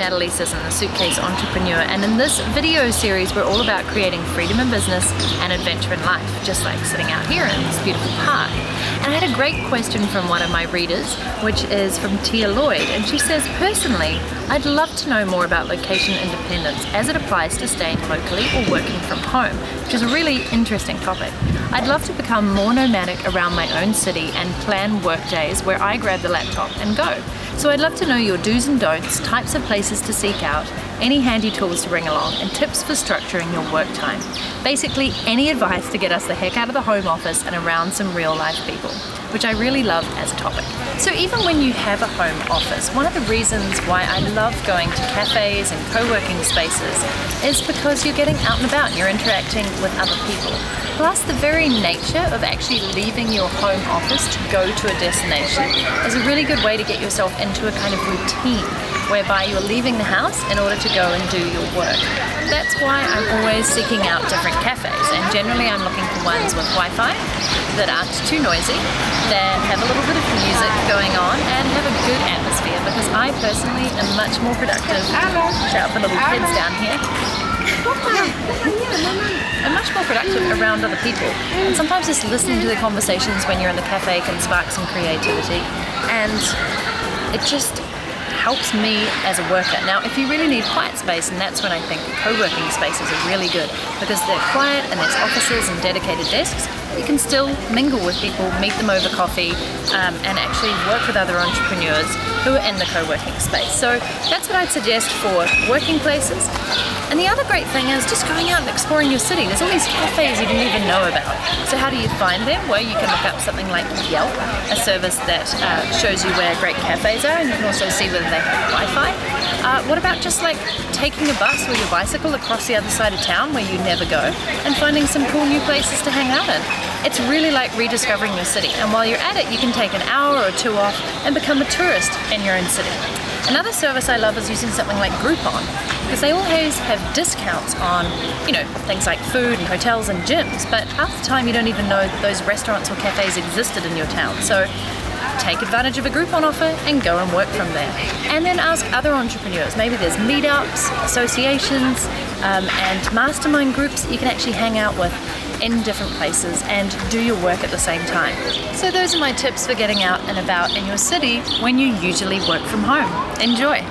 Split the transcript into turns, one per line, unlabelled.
Natalie Sisson, the Suitcase Entrepreneur, and in this video series we're all about creating freedom in business and adventure in life, just like sitting out here in this beautiful park. And I had a great question from one of my readers, which is from Tia Lloyd, and she says, personally, I'd love to know more about location independence as it applies to staying locally or working from home, which is a really interesting topic. I'd love to become more nomadic around my own city and plan work days where I grab the laptop and go. So I'd love to know your do's and don'ts, types of places to seek out, any handy tools to bring along, and tips for structuring your work time. Basically, any advice to get us the heck out of the home office and around some real life people, which I really love as a topic. So even when you have a home office, one of the reasons why I love going to cafes and co-working spaces is because you're getting out and about and you're interacting with other people. Plus, the very nature of actually leaving your home office to go to a destination is a really good way to get yourself into a kind of routine whereby you're leaving the house in order to go and do your work. That's why I'm always seeking out different cafes, and generally I'm looking for ones with Wi-Fi that aren't too noisy, that have a little bit of music going on and have a good atmosphere, because I personally am much more productive. Shout out for little kids down here. I'm much more productive around other people, and sometimes just listening to the conversations when you're in the cafe can spark some creativity, and it just helps me as a worker. Now, if you really need quiet space, and that's when I think co-working spaces are really good, because they're quiet and there's offices and dedicated desks, you can still mingle with people, meet them over coffee, and actually work with other entrepreneurs who are in the co-working space. So that's what I'd suggest for working places. And the other great thing is just going out and exploring your city. There's all these cafes you didn't even know about. So how do you find them? Well, you can look up something like Yelp, a service that shows you where great cafes are, and you can also see whether they have Wi-Fi. What about just like taking a bus or your bicycle across the other side of town where you never go and finding some cool new places to hang out in? It's really like rediscovering your city, and while you're at it you can take an hour or two off and become a tourist in your own city. Another service I love is using something like Groupon, because they always have discounts on, you know, things like food and hotels and gyms, but half the time you don't even know that those restaurants or cafes existed in your town. So take advantage of a Groupon offer and go and work from there. And then ask other entrepreneurs. Maybe there's meetups, associations, and mastermind groups that you can actually hang out with in different places and do your work at the same time. So those are my tips for getting out and about in your city when you usually work from home. Enjoy!